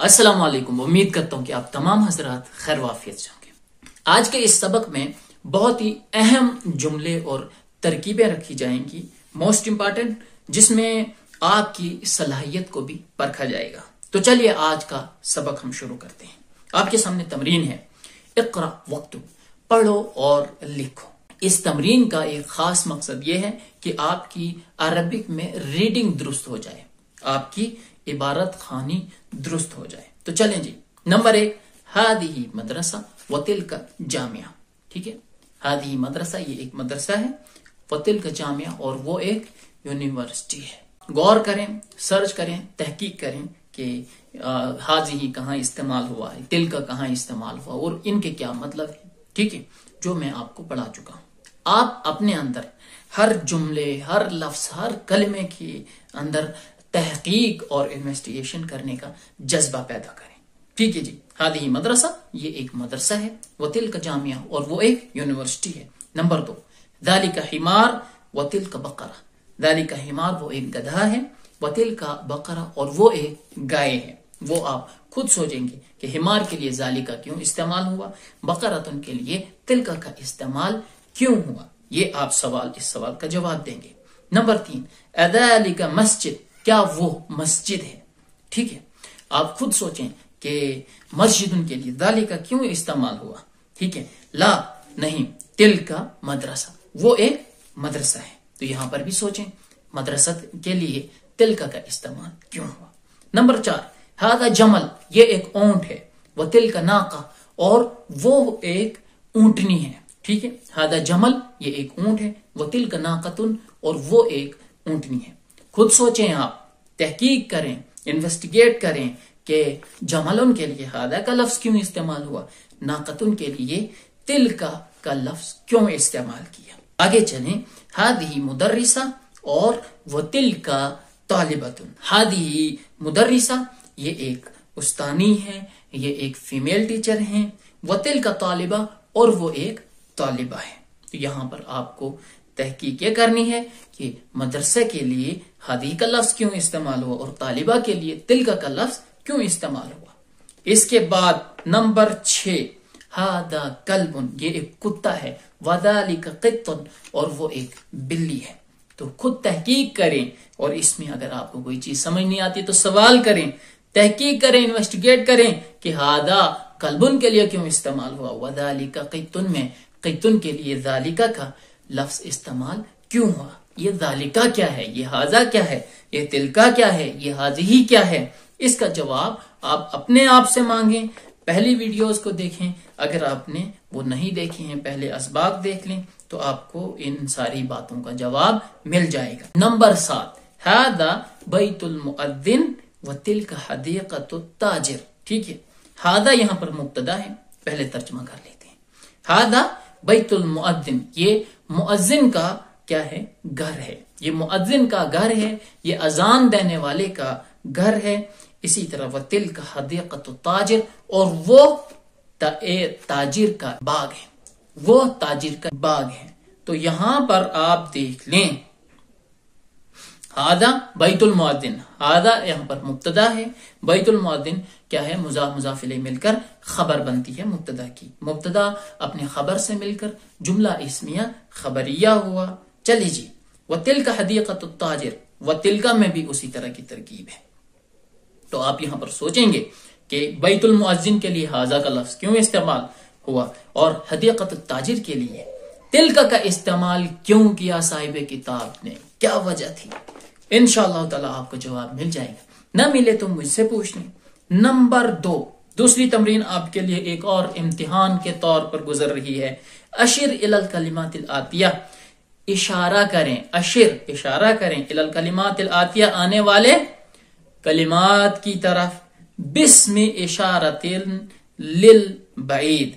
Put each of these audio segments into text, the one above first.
السلام علیکم. امید کرتا ہوں کہ آپ تمام حضرات خیر وافیت سے ہوں گے. آج کے اس سبق میں بہت ہی اہم جملے اور ترکیبیں رکھی جائیں گی، موسٹ امپارٹنٹ، جس میں آپ کی صلاحیت کو بھی پرکھا جائے گا. تو چلیے آج کا سبق ہم شروع کرتے ہیں. آپ کے سامنے تمرین ہے، اقرا وکتب، پڑھو اور لکھو. اس تمرین کا ایک خاص مقصد یہ ہے کہ آپ کی عربک میں ریڈنگ درست ہو جائے، آپ کی عبارت خوانی درست ہو جائے. تو چلیں جی. نمبر 1، ہادی مدرسہ وتلک جامعہ. ٹھیک ہے، ہادی مدرسہ یہ ایک مدرسہ ہے، وتلک جامعہ اور وہ ایک یونیورسٹی ہے. غور کریں، سرچ کریں، تحقیق کریں کہ ہادی کہاں استعمال ہوا ہے، تلک کہاں استعمال ہوا اور ان کے کیا مطلب ہے. ٹھیک ہے، جو میں آپ کو پڑھا چکا ہوں. آپ اپنے اندر ہر جملے، ہر لفظ، ہر کلمے کے اندر تحقیق اور انویسٹیگیشن کرنے کا جذبہ پیدا کریں. ٹھیک ہے جی. ہادی مدرسہ یہ ایک مدرسہ ہے، وتلک جامعہ اور وہ ایک یونیورسٹی ہے. نمبر 2، ذالک حمار وتلک بقرہ. ذالک حمار وہ ایک گدھا ہے، وتلک بقرہ اور وہ ایک گائے ہے. وہ آپ خود سوچیں گے کہ حمار کے لیے ذالک کیوں استعمال ہوا، بقرۃن کے لیے تلک کا استعمال کیوں ہوا. یہ آپ اس سوال کا جواب دیں گے. نمبر 3، اذالک مسجد، کیا وہ مسجد ہے. ٹھیک ہے، آپ خود سوچیں کہ مسجد ان کے لیے ذالک کیوں استعمال ہوا. ٹھیک ہے، لا نہیں، تلک مدرسہ وہ ایک مدرسہ ہے. تو یہاں پر بھی سوچیں مدرسہ کے لیے تلک کا استعمال کیوں ہوا. نمبر 4، ہذا جمل یہ ایک اونٹ ہے، وتلک ناقہ اور وہ ایک اونٹنی ہے. ٹھیک ہے، ہذا جمل یہ ایک اونٹ ہے، وتلک ناقۃ اور وہ ایک اونٹنی ہے. خود سوچیں، آپ تحقیق کریں، انویسٹیگیٹ کریں کہ جملن کے لیے ہذا کا لفظ کیوں استعمال ہوا، ناقۃن کے لیے تلک کا لفظ کیوں استعمال کیا. آگے چلیں، ہذه مدرسہ اور وتلک طالبۃ. ہذه مدرسہ یہ ایک استانی ہے، یہ ایک فیمیل ٹیچر ہیں، وتلک طالبہ اور وہ ایک طالبہ ہے. تو یہاں پر آپ کو تحقیق یہ کرنی ہے کہ مدرسے کے لیے ہادی کا لفظ کیوں استعمال ہوا اور طالبہ کے لیے تلک کا لفظ کیوں استعمال ہوا. اس کے بعد نمبر 6، ہادا کلب یہ ایک کتا ہے، وذالک قط اور وہ ایک بلی ہے. تو خود تحقیق کریں اور اس میں اگر آپ کو کوئی چیز سمجھ نہیں آتی تو سوال کریں، تحقیق کریں، انویسٹیگیٹ کریں کہ ہادا کلبن کے لیے کیوں استعمال ہوا، وذالک قطن میں قطن کے لیے ذالک کا لفظ استعمال کیوں ہوا. یہ ذالکہ کیا ہے، یہ ہاذا کیا ہے، یہ تلکا کیا ہے، یہ ہاذہی کیا ہے. اس کا جواب آپ اپنے آپ سے مانگیں. پہلی ویڈیوز کو دیکھیں، اگر آپ نے وہ نہیں دیکھی ہیں پہلے اسباق دیکھ لیں تو آپ کو ان ساری باتوں کا جواب مل جائے گا. نمبر 7، ہاذا بیت المؤذن وتلک حدیقۃ التاجر. ٹھیک ہے، ہاذا یہاں پر مبتدا ہے، پہلے ترجمہ کر لیتے ہیں. ہاذا بیت المؤذن یہ مؤذن کا کیا ہے، گھر ہے. یہ مؤذن کا گھر ہے، یہ اذان دینے والے کا گھر ہے. اسی طرح وتلک حدیقۃ التاجر اور وہ تاجر کا باغ ہے، وہ تاجر کا باغ ہے. تو یہاں پر آپ دیکھ لیں، ہاذا بیت المؤذن، ہاذا یہاں پر مبتدا ہے، بیت المؤذن کیا ہے، مضاف مضاف الیہ مل کر خبر بنتی ہے مبتدا کی. مبتدا اپنے خبر سے مل کر جملہ اسمیہ خبریہ ہوا. چلیے جی، وتلک حدیقۃ التاجر، وتلک میں بھی اسی طرح کی ترکیب ہے. تو آپ یہاں پر سوچیں گے کہ بیت المؤذن کے لیے ہاذا کا لفظ کیوں استعمال ہوا اور حدیقۃ التاجر کے لیے تلک کا استعمال کیوں کیا صاحب کتاب نے، کیا وجہ تھی. انشاءاللہ تعالی آپ کو جواب مل جائے گا. نہ ملے تو مجھ سے پوچھ لیں. نمبر 2، دوسری تمرین آپ کے لیے ایک اور امتحان کے طور پر گزر رہی ہے. اشر الی الکلمات الآتیہ، اشارہ کریں، اشارہ کریں الی الکلمات الآتیہ آنے والے کلمات کی طرف، بسم اشارۃ للبعید،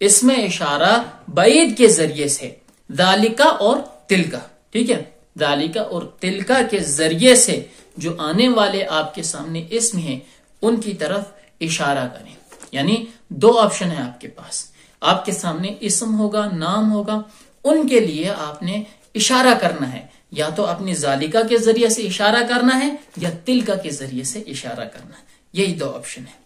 اس میں اشارہ بعید کے ذریعے سے، ذالکہ اور تلکہ. ٹھیک ہے، ذالکہ اور تلکہ کے ذریعے سے جو آنے والے آپ کے سامنے اسم ہیں ان کی طرف اشارہ کریں. یعنی 2 آپشن ہیں آپ کے پاس، آپ کے سامنے اسم ہوگا، نام ہوگا، ان کے لیے آپ نے اشارہ کرنا ہے. یا تو اپنی ذالکہ کے ذریعے سے اشارہ کرنا ہے یا تلکہ کے ذریعے سے اشارہ کرنا ہے. یہی 2 آپشن ہے.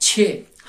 6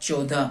14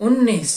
19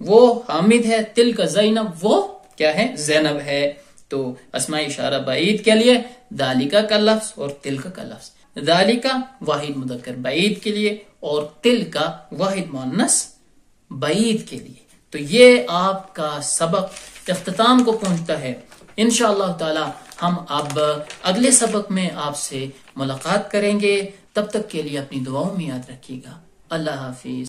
وہ حامد ہے، تل کا زینب وہ کیا ہے، زینب ہے. تو اسماء اشارہ بعید کے لیے ذالکا کا لفظ اور تلک کا لفظ. ذالکا واحد مذکر بعید کے لیے اور تلک واحد مؤنث بعید کے لیے. تو یہ آپ کا سبق اختتام کو پہنچتا ہے. انشاءاللہ تعالی ہم اب اگلے سبق میں آپ سے ملاقات کریں گے. تب تک کے لیے اپنی دعاؤں میں یاد رکھیے گا. اللہ حافظ.